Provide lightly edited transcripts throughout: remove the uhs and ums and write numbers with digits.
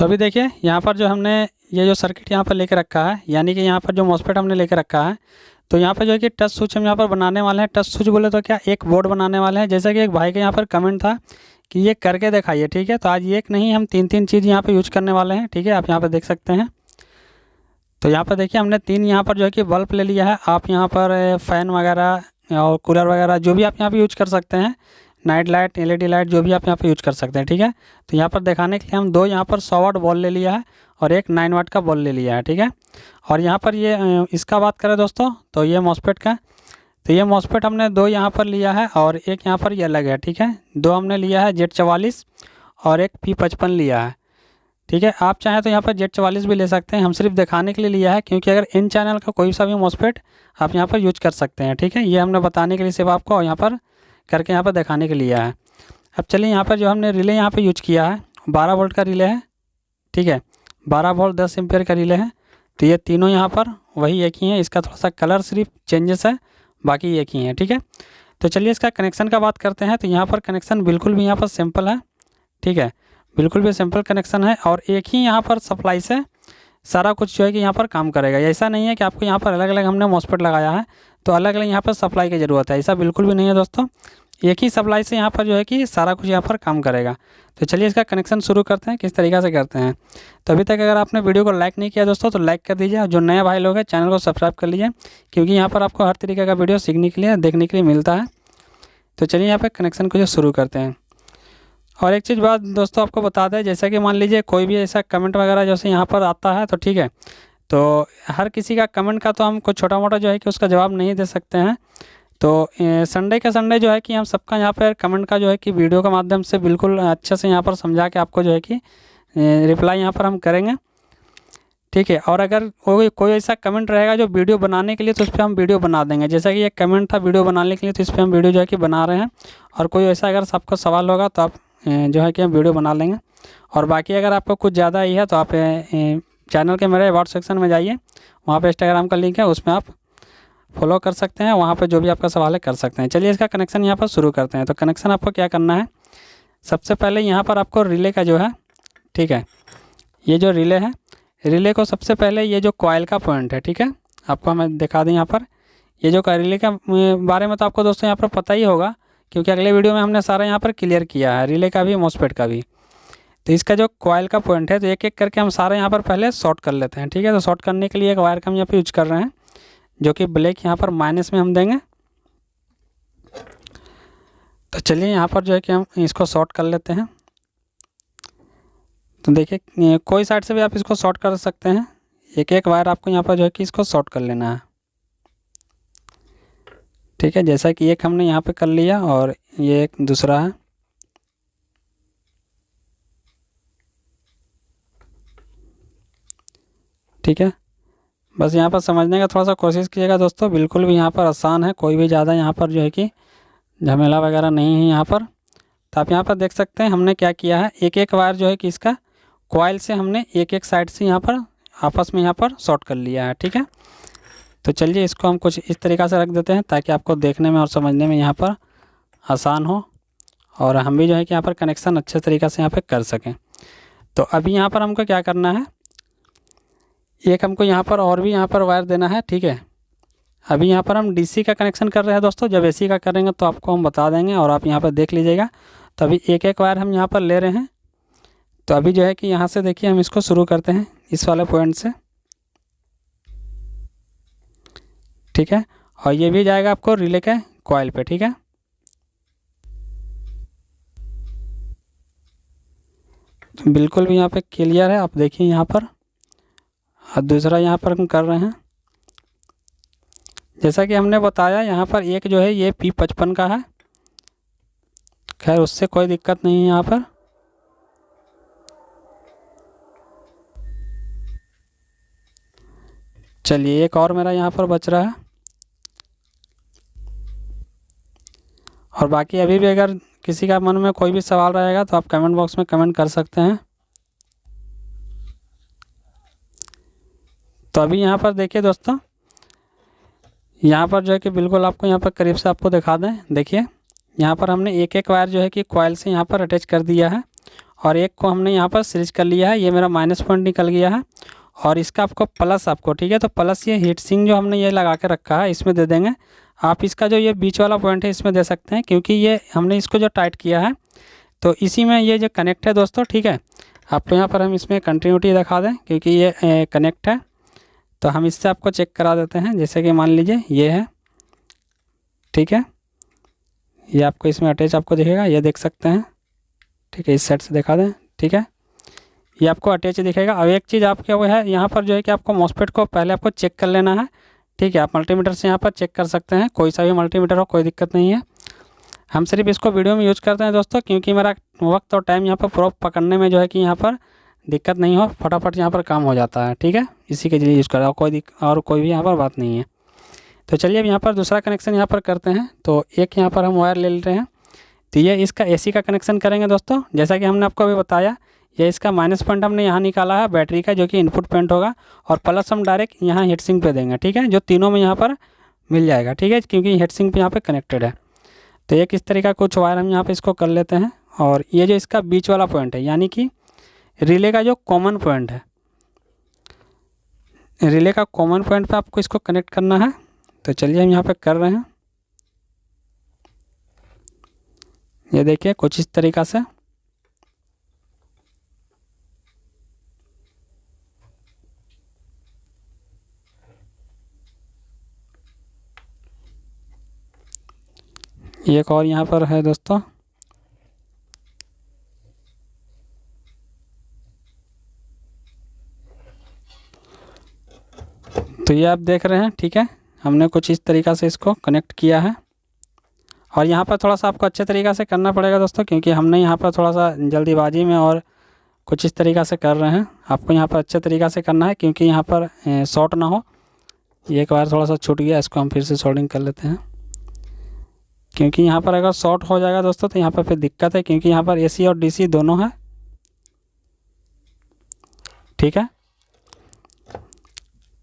तो अभी देखिए यहाँ पर जो हमने ये जो सर्किट यहाँ पर लेके रखा है, यानी कि यहाँ पर जो मॉसफेट हमने लेके रखा है, तो यहाँ पर जो है कि टच स्विच हम यहाँ पर बनाने वाले हैं। टच स्विच बोले तो क्या, एक बोर्ड बनाने वाले हैं। जैसा कि एक भाई का यहाँ पर कमेंट था कि ये करके दिखाइए, ठीक है। तो आज एक नहीं, हम तीन तीन चीज़ यहाँ पर यूज करने वाले हैं, ठीक है। आप यहाँ पर देख सकते हैं। तो यहाँ पर देखिए हमने तीन यहाँ पर जो है कि बल्ब ले लिया है। आप यहाँ पर फ़ैन वगैरह और कूलर वगैरह जो भी आप यहाँ पर यूज कर सकते हैं, नाइट लाइट, एलईडी लाइट, जो भी आप यहाँ पर यूज कर सकते हैं, ठीक है। तो यहाँ पर दिखाने के लिए हम दो यहाँ पर 100 वाट बॉल ले लिया है और एक 9 वाट का बॉल ले लिया है, ठीक है। और यहाँ पर ये इसका बात करें दोस्तों, तो ये मॉसफेट का, तो ये मॉसफेट हमने दो यहाँ पर लिया है और एक यहाँ पर ये अलग है, ठीक है। दो हमने लिया है Z44 और एक P55 लिया है, ठीक है। आप चाहें तो यहाँ पर Z44 भी ले सकते हैं, हम सिर्फ दिखाने के लिए लिया है, क्योंकि अगर इन चैनल का कोई सा भी मॉसफेट आप यहाँ पर यूज कर सकते हैं, ठीक है। ये हमने बताने के लिए सिर्फ आपको यहाँ पर करके यहाँ पर दिखाने के लिए लिया है। अब चलिए यहाँ पर जो हमने रिले यहाँ पर यूज किया है, 12 वोल्ट का रिले है, ठीक है। 12 वोल्ट 10 एम्पियर का रिले है। तो ये तीनों यहाँ पर वही एक ही है, इसका थोड़ा सा कलर सिर्फ चेंजेस है, बाकी एक ही है, ठीक है। तो चलिए इसका कनेक्शन का बात करते हैं। तो यहाँ पर कनेक्शन बिल्कुल भी यहाँ पर सिंपल है, ठीक है। बिल्कुल भी सिंपल कनेक्शन है और एक ही यहाँ पर सप्लाई से सारा कुछ जो है कि यहाँ पर काम करेगा। ऐसा नहीं है कि आपको यहाँ पर अलग अलग हमने मॉसफेट लगाया है तो अलग अलग यहाँ पर सप्लाई की ज़रूरत है, ऐसा बिल्कुल भी नहीं है दोस्तों। एक ही सप्लाई से यहाँ पर जो है कि सारा कुछ यहाँ पर काम करेगा। तो चलिए इसका कनेक्शन शुरू करते हैं, किस तरीक़े से करते हैं। तो अभी तक अगर आपने वीडियो को लाइक नहीं किया दोस्तों तो लाइक कर दीजिए, और जो नए भाई लोग हैं चैनल को सब्सक्राइब कर लीजिए, क्योंकि यहाँ पर आपको हर तरीके का वीडियो सीखने के लिए, देखने के लिए मिलता है। तो चलिए यहाँ पर कनेक्शन को जो शुरू करते हैं। और एक चीज़ बात दोस्तों आपको बता दें, जैसा कि मान लीजिए कोई भी ऐसा कमेंट वगैरह जैसे यहाँ पर आता है तो ठीक है, तो हर किसी का कमेंट का तो हम कुछ छोटा मोटा जो है कि उसका जवाब नहीं दे सकते हैं। तो संडे के संडे जो है कि हम सबका यहाँ पर कमेंट का जो है कि वीडियो के माध्यम से बिल्कुल अच्छे से यहाँ पर समझा के आपको जो है कि रिप्लाई यहाँ पर हम करेंगे, ठीक है। और अगर कोई ऐसा कमेंट रहेगा जो वीडियो बनाने के लिए, तो उस पर हम वीडियो बना देंगे। जैसा कि ये कमेंट था वीडियो बनाने के लिए, तो इस पर हम वीडियो जो है कि बना रहे हैं। और कोई ऐसा अगर आपको सवाल होगा तो आप जो है कि हम वीडियो बना लेंगे। और बाकी अगर आपको कुछ ज़्यादा ही है तो आप चैनल के मेरे व्हाट्सएप सेक्शन में जाइए, वहाँ पे इंस्टाग्राम का लिंक है, उसमें आप फॉलो कर सकते हैं, वहाँ पे जो भी आपका सवाल है कर सकते हैं। चलिए इसका कनेक्शन यहाँ पर शुरू करते हैं। तो कनेक्शन आपको क्या करना है, सबसे पहले यहाँ पर आपको रिले का जो है, ठीक है, ये जो रिले है, रिले को सबसे पहले ये जो कॉइल का पॉइंट है, ठीक है, आपको हमें दिखा दें यहाँ पर। ये जो रिले का बारे में तो आपको दोस्तों यहाँ पर पता ही होगा, क्योंकि अगले वीडियो में हमने सारा यहाँ पर क्लियर किया है, रिले का भी मॉसफेट का भी। तो इसका जो कॉइल का पॉइंट है, तो एक एक करके हम सारा यहाँ पर पहले शॉर्ट कर लेते हैं, ठीक है। तो शॉर्ट करने के लिए एक वायर का हम यहाँ पर यूज कर रहे हैं, जो कि ब्लैक यहाँ पर माइनस में हम देंगे। तो चलिए यहाँ पर जो है कि हम इसको शॉर्ट कर लेते हैं। तो देखिए कोई साइड से भी आप इसको शॉर्ट कर सकते हैं, एक एक वायर आपको यहाँ पर जो है कि इसको शॉर्ट कर लेना है, ठीक है। जैसा कि एक हमने यहाँ पे कर लिया और ये एक दूसरा है, ठीक है। बस यहाँ पर समझने का थोड़ा सा कोशिश कीजिएगा दोस्तों, बिल्कुल भी यहाँ पर आसान है, कोई भी ज़्यादा यहाँ पर जो है कि झमेला वगैरह नहीं है यहाँ पर। तो आप यहाँ पर देख सकते हैं हमने क्या किया है, एक एक वायर जो है कि इसका कॉइल से हमने एक एक साइड से यहाँ पर आपस में यहाँ पर शॉर्ट कर लिया है, ठीक है। तो चलिए इसको हम कुछ इस तरीक़ा से रख देते हैं, ताकि आपको देखने में और समझने में यहाँ पर आसान हो, और हम भी जो है कि यहाँ पर कनेक्शन अच्छे तरीक़े से यहाँ पर कर सकें। तो अभी यहाँ पर हमको क्या करना है, एक हमको यहाँ पर और भी यहाँ पर वायर देना है, ठीक है। अभी यहाँ पर हम डीसी का कनेक्शन कर रहे हैं दोस्तों, जब एसी का करेंगे तो आपको हम बता देंगे और आप यहाँ पर देख लीजिएगा। तो अभी एक एक वायर हम यहाँ पर ले रहे हैं। तो अभी जो है कि यहाँ से देखिए हम इसको शुरू करते हैं इस वाले पॉइंट से, ठीक है। और ये भी जाएगा आपको रिले के कॉइल पे, ठीक है। तो बिल्कुल भी यहाँ पे क्लियर है, आप देखिए यहाँ पर। और दूसरा यहाँ पर हम कर रहे हैं, जैसा कि हमने बताया, यहाँ पर एक जो है ये P55 का है, खैर उससे कोई दिक्कत नहीं है यहाँ पर। चलिए एक और मेरा यहाँ पर बच रहा है। और बाकी अभी भी अगर किसी का मन में कोई भी सवाल रहेगा तो आप कमेंट बॉक्स में कमेंट कर सकते हैं। तो अभी यहाँ पर देखिए दोस्तों, यहाँ पर जो है कि बिल्कुल आपको यहाँ पर करीब से आपको दिखा दें, देखिए यहाँ पर हमने एक एक वायर जो है कि कॉइल से यहाँ पर अटैच कर दिया है। और एक को हमने यहाँ पर सीरीज कर लिया है, ये मेरा माइनस पॉइंट निकल गया है। और इसका आपको प्लस आपको, ठीक है, तो प्लस ये हीट सिंक जो हमने ये लगा के रखा है इसमें दे देंगे। आप इसका जो ये बीच वाला पॉइंट है इसमें दे सकते हैं, क्योंकि ये हमने इसको जो टाइट किया है तो इसी में ये जो कनेक्ट है दोस्तों, ठीक है। आपको यहाँ पर हम इसमें कंटिन्यूटी दिखा दें, क्योंकि ये कनेक्ट है, तो हम इससे आपको चेक करा देते हैं। जैसे कि मान लीजिए ये है, ठीक है, ये आपको इसमें अटैच आपको दिखेगा, ये देख सकते हैं, ठीक है। इस साइड से दिखा दें, ठीक है, ये आपको अटैच दिखेगा। अब एक चीज़ आपके वो है यहाँ पर जो है कि आपको मॉसफेट को पहले आपको चेक कर लेना है, ठीक है। आप मल्टीमीटर से यहाँ पर चेक कर सकते हैं, कोई सा भी मल्टीमीटर हो, कोई दिक्कत नहीं है। हम सिर्फ इसको वीडियो में यूज़ करते हैं दोस्तों, क्योंकि मेरा वक्त और टाइम यहाँ पर प्रोप पकड़ने में जो है कि यहाँ पर दिक्कत नहीं हो, फटाफट यहाँ पर काम हो जाता है, ठीक है। इसी के लिए यूज़ कर रहा हूँ, और कोई भी यहाँ पर बात नहीं है। तो चलिए अब यहाँ पर दूसरा कनेक्शन यहाँ पर करते हैं। तो एक यहाँ पर हम वायर ले लेते हैं, तो ये इसका एसी का कनेक्शन करेंगे दोस्तों। जैसा कि हमने आपको अभी बताया, ये इसका माइनस पॉइंट हमने यहाँ निकाला है बैटरी का, जो कि इनपुट पॉइंट होगा, और प्लस हम डायरेक्ट यहाँ हीट सिंक पे देंगे, ठीक है, जो तीनों में यहाँ पर मिल जाएगा, ठीक है, क्योंकि हीट सिंक पे यहाँ पे कनेक्टेड है। तो एक इस तरीका कुछ वायर हम यहाँ पे इसको कर लेते हैं। और ये जो इसका बीच वाला पॉइंट है, यानी कि रिले का जो कॉमन पॉइंट है, रिले का कॉमन पॉइंट पे आपको इसको कनेक्ट करना है। तो चलिए हम यहाँ पे कर रहे हैं, ये देखिए कुछ इस तरीका से। एक और यहाँ पर है दोस्तों, तो ये आप देख रहे हैं, ठीक है, हमने कुछ इस तरीका से इसको कनेक्ट किया है। और यहाँ पर थोड़ा सा आपको अच्छे तरीक़ा से करना पड़ेगा दोस्तों, क्योंकि हमने यहाँ पर थोड़ा सा जल्दीबाजी में और कुछ इस तरीक़ा से कर रहे हैं। आपको यहाँ पर अच्छे तरीक़ा से करना है, क्योंकि यहाँ पर शॉर्ट ना हो। एक बार थोड़ा सा छूट गया, इसको हम फिर से सोल्डिंग कर लेते हैं, क्योंकि यहाँ पर अगर शॉर्ट हो जाएगा दोस्तों तो यहाँ पर फिर दिक्कत है, क्योंकि यहाँ पर एसी और डीसी दोनों है, ठीक है।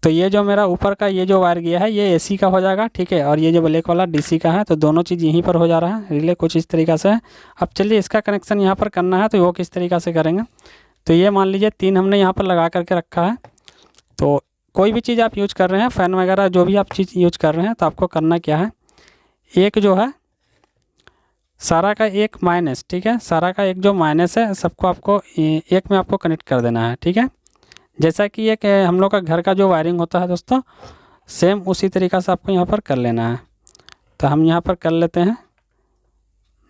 तो ये जो मेरा ऊपर का ये जो वायर गया है ये एसी का हो जाएगा, ठीक है, और ये जो ब्लैक वाला डीसी का है, तो दोनों चीज़ यहीं पर हो जा रहा है। रिले कुछ इस तरीक़ा से है। अब चलिए इसका कनेक्शन यहाँ पर करना है, तो वो किस तरीक़ा से करेंगे। तो ये मान लीजिए 3 हमने यहाँ पर लगा करके रखा है। तो कोई भी चीज़ आप यूज कर रहे हैं, फ़ैन वगैरह जो भी आप चीज़ यूज कर रहे हैं, तो आपको करना क्या है, एक जो है सारा का एक माइनस, ठीक है, सारा का एक जो माइनस है सबको आपको एक में आपको कनेक्ट कर देना है, ठीक है। जैसा कि एक हम लोग का घर का जो वायरिंग होता है दोस्तों, सेम उसी तरीक़ा से आपको यहाँ पर कर लेना है। तो हम यहाँ पर कर लेते हैं,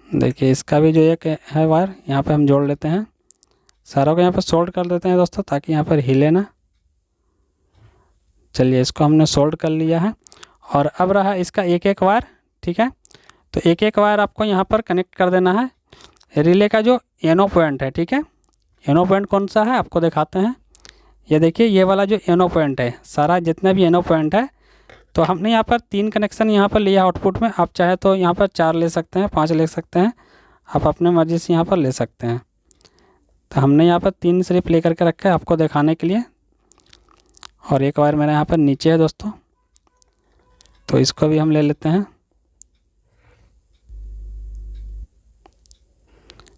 देखिए इसका भी जो एक है वायर यहाँ पर हम जोड़ लेते हैं, सारों को यहाँ पर सोल्ड कर देते हैं दोस्तों, ताकि यहाँ पर हिले ना। चलिए इसको हमने सोल्ड कर लिया है। और अब रहा इसका एक एक वायर, ठीक है। तो एक एक वायर आपको यहाँ पर कनेक्ट कर देना है रिले का जो एनो पॉइंट है, ठीक है। एनो पॉइंट कौन सा है आपको दिखाते हैं। ये देखिए ये वाला जो एनो पॉइंट है, सारा जितना भी एनो पॉइंट है, तो हमने यहाँ पर 3 कनेक्शन यहाँ पर लिया आउटपुट में। आप चाहे तो यहाँ पर 4 ले सकते हैं, 5 ले सकते हैं, आप अपने मर्ज़ी से यहाँ पर ले सकते हैं। तो हमने यहाँ पर 3 सिर्फ ले करके रखा है आपको दिखाने के लिए। और एक वायर मेरा यहाँ पर नीचे है दोस्तों, तो इसको भी हम ले लेते हैं।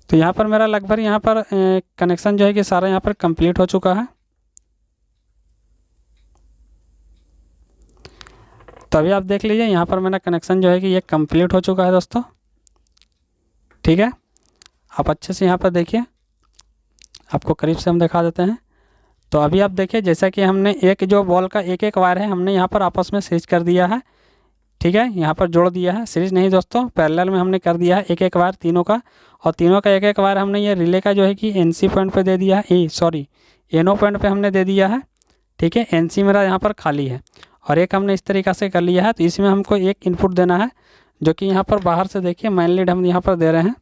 तो यहाँ पर मेरा लगभग यहाँ पर कनेक्शन जो है कि सारा यहाँ पर कंप्लीट हो चुका है। तो अभी आप देख लीजिए यहाँ पर मेरा कनेक्शन जो है कि ये कंप्लीट हो चुका है दोस्तों, ठीक है। आप अच्छे से यहाँ पर देखिए, आपको करीब से हम दिखा देते हैं। तो अभी आप देखिए जैसा कि हमने एक जो बॉल का एक एक वायर है हमने यहाँ पर आपस में सीरीज कर दिया है, ठीक है, यहाँ पर जोड़ दिया है। सीरीज नहीं दोस्तों, पैरेलल में हमने कर दिया है एक एक वायर तीनों का, और तीनों का एक एक वायर हमने ये रिले का जो है कि एनसी पॉइंट पे दे दिया है, एनो पॉइंट पे हमने दे दिया है, ठीक है। एनसी मेरा यहाँ पर खाली है, और एक हमने इस तरीक़ा से कर लिया है। तो इसमें हमको एक इनपुट देना है, जो कि यहाँ पर बाहर से देखिए मेन लीड हम यहाँ पर दे रहे हैं,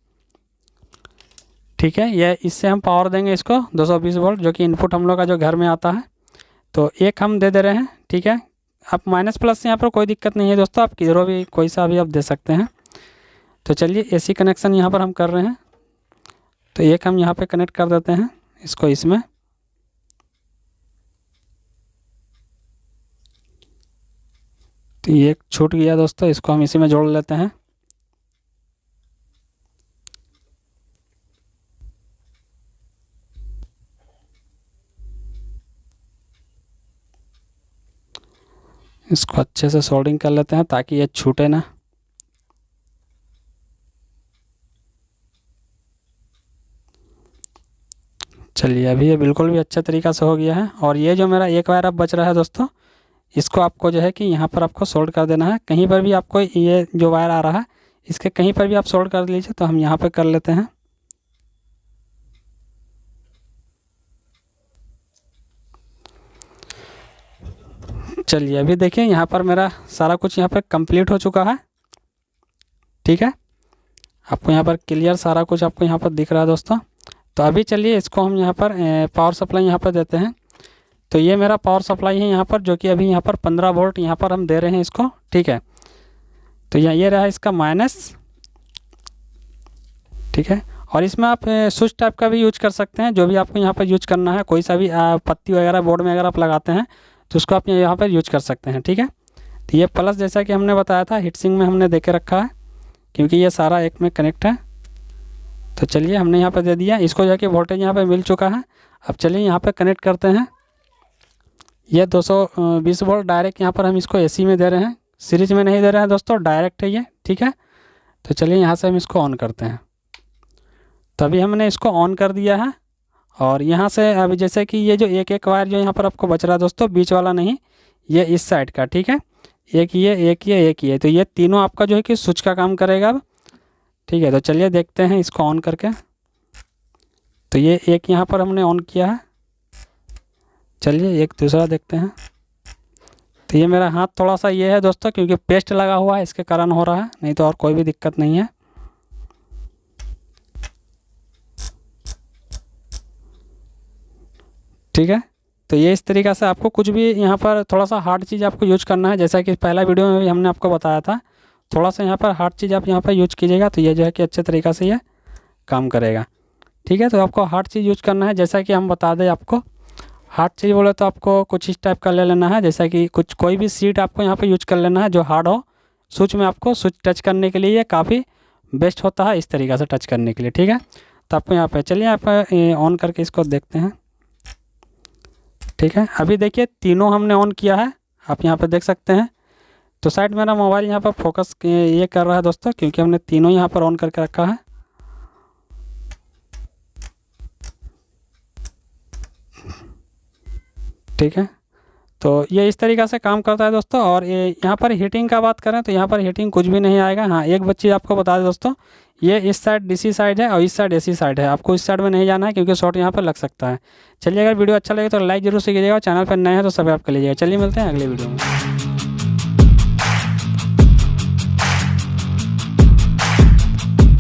ठीक है। ये इससे हम पावर देंगे इसको 220 वोल्ट, जो कि इनपुट हम लोग का जो घर में आता है। तो एक हम दे रहे हैं, ठीक है। आप माइनस प्लस से यहाँ पर कोई दिक्कत नहीं है दोस्तों, आप किधरों भी कोई सा भी आप दे सकते हैं। तो चलिए एसी कनेक्शन यहाँ पर हम कर रहे हैं। तो एक हम यहाँ पे कनेक्ट कर देते हैं इसको इसमें, तो ये छूट गया दोस्तों, इसको हम इसी में जोड़ लेते हैं। इसको अच्छे से सोल्डिंग कर लेते हैं ताकि ये छूटे ना। चलिए अभी ये बिल्कुल भी अच्छे तरीक़ा से हो गया है। और ये जो मेरा एक वायर अब बच रहा है दोस्तों, इसको आपको जो है कि यहाँ पर आपको सोल्ड कर देना है। कहीं पर भी आपको ये जो वायर आ रहा है इसके कहीं पर भी आप सोल्ड कर लीजिए। तो हम यहाँ पर कर लेते हैं। चलिए अभी देखिए यहाँ पर मेरा सारा कुछ यहाँ पर कंप्लीट हो चुका है। ठीक है, आपको यहाँ पर क्लियर सारा कुछ आपको यहाँ पर दिख रहा है दोस्तों। तो अभी चलिए इसको हम यहाँ पर पावर सप्लाई यहाँ पर देते हैं। तो ये मेरा पावर सप्लाई है यहाँ पर, जो कि अभी यहाँ पर 15 वोल्ट यहाँ पर हम दे रहे हैं इसको। ठीक है, तो ये रहा इसका माइनस। ठीक है, और इसमें आप स्विच टाइप का भी यूज कर सकते हैं, जो भी आपको यहाँ पर यूज करना है। कोई सा भी पत्ती वगैरह बोर्ड में अगर आप लगाते हैं तो उसको आप यहाँ पर यूज कर सकते हैं। ठीक है, तो ये प्लस जैसा कि हमने बताया था हीट सिंक में हमने दे के रखा है, क्योंकि ये सारा एक में कनेक्ट है। तो चलिए हमने यहाँ पर दे दिया, इसको जाके वोल्टेज यहाँ पर मिल चुका है। अब चलिए यहाँ पर कनेक्ट करते हैं। ये 220 वोल्ट डायरेक्ट यहाँ पर हम इसको एसी में दे रहे हैं, सीरीज में नहीं दे रहे हैं दोस्तों, डायरेक्ट है ये। ठीक है, तो चलिए यहाँ से हम इसको ऑन करते हैं। तो अभी हमने इसको ऑन कर दिया है। और यहाँ से अभी जैसे कि ये जो एक वायर जो यहाँ पर आपको बच रहा है दोस्तों, बीच वाला नहीं, ये इस साइड का। ठीक है, एक ये, तो ये तीनों आपका जो है कि स्विच का काम करेगा अब। ठीक है, तो चलिए देखते हैं इसको ऑन करके। तो ये एक यहाँ पर हमने ऑन किया है। चलिए एक दूसरा देखते हैं। तो ये मेरा हाथ थोड़ा सा ये है दोस्तों, क्योंकि पेस्ट लगा हुआ है इसके कारण हो रहा है, नहीं तो और कोई भी दिक्कत नहीं है। ठीक है, तो ये इस तरीक़ा से आपको कुछ भी यहाँ पर थोड़ा सा हार्ड चीज़ आपको यूज करना है, जैसा कि पहला वीडियो में भी हमने आपको बताया था। थोड़ा सा यहाँ पर हार्ड चीज़ आप यहाँ पर यूज कीजिएगा, तो ये जो है कि अच्छे तरीक़ा से ये काम करेगा। ठीक है, तो आपको हार्ड चीज़ यूज करना है। जैसा कि हम बता दें आपको, हार्ड चीज़ बोले तो आपको कुछ इस टाइप का ले लेना है, जैसा कि कोई भी सीट आपको यहाँ पर यूज कर लेना है जो हार्ड हो। स्विच में आपको स्विच टच करने के लिए ये काफ़ी बेस्ट होता है, इस तरीक़ा से टच करने के लिए। ठीक है, तो आपको यहाँ पर चलिए आप ऑन करके इसको देखते हैं। ठीक है, अभी देखिए तीनों हमने ऑन किया है, आप यहाँ पर देख सकते हैं। तो साइड मेरा मोबाइल यहाँ पर फोकस ये कर रहा है दोस्तों, क्योंकि हमने तीनों यहाँ पर ऑन करके रखा है। ठीक है, तो ये इस तरीक़ा से काम करता है दोस्तों। और ये यहाँ पर हीटिंग का बात करें तो यहाँ पर हीटिंग कुछ भी नहीं आएगा। हाँ, एक चीज़ आपको बता दें दोस्तों, ये इस साइड डीसी साइड है और इस साइड एसी साइड है। आपको इस साइड में नहीं जाना है, क्योंकि शॉर्ट यहाँ पर लग सकता है। चलिए अगर वीडियो अच्छा लगे तो लाइक जरूर से कीजिएगा, चैनल पर नए हैं तो सब्सक्राइब कर लीजिएगा। चलिए मिलते हैं अगले वीडियो में।